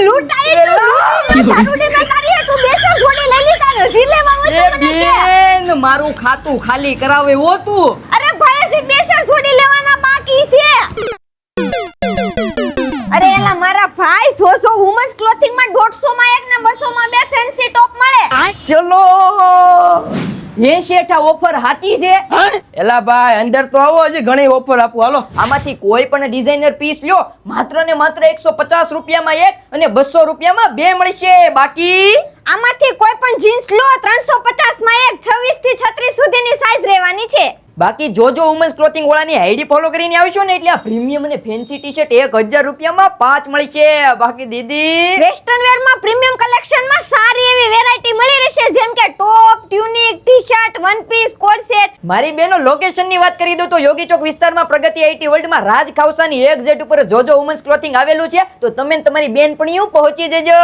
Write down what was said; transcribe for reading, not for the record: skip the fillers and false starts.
લૂંટાઈ તારુડી મે તારી હે તું બેસો છોડી લઈ લીધા નથી લેવા હોય તો મને કે બેન મારું ખાતું ખાલી કરાવે હો તું. અરે ભાઈ સી બેસર છોડી લેવાના બાકી છે. અરે એલા મારા ભાઈ 100 વુમન્સ ક્લોથિંગ માં 150 માં એક ને 200 માં બે ફેન્સી ટોપ મળે. ચલો એ શેઠા ઓફર સાચી છે. એલા ભાઈ અંદર તો આવો હજી ઘણી ઓફર આપું હાલો. આમાંથી કોઈ પણ ડિઝાઇનર પીસ લ્યો માત્ર ને માત્ર 150 રૂપિયામાં એક અને 200 રૂપિયામાં બે મળશે. બાકી આમાંથી કોઈ પણ જીન્સ લો 350 માં એક 26 થી 36 સુધીની સાઈઝ રહેવાની છે. બાકી જોજો વુમન્સ ક્લોથિંગ વાળાની આઈડી ફોલો કરીને આવશો ને એટલે આ પ્રીમિયમ અને ફેન્સી ટી-શર્ટ 1000 રૂપિયામાં 5 મળી છે. બાકી દીદી વેસ્ટર્ન વેર માં પ્રીમિયમ કલેક્શન માં સારી એવી વેરાયટી મળી રહેશે જેમ કે top, tunic, T shirt, one piece, coat set. મારી બેનો લોકેશન ની વાત કરી દો તો યોગી ચોક વિસ્તારમાં પ્રગતિ આઈટી વર્લ્ડ માં રાજ ખાવસાની એક્ઝેટ ઉપર જોજો વુમન્સ ક્લોથિંગ આવેલું છે. તો તમે તમારી બેનપણીઓ પહોંચી જજો.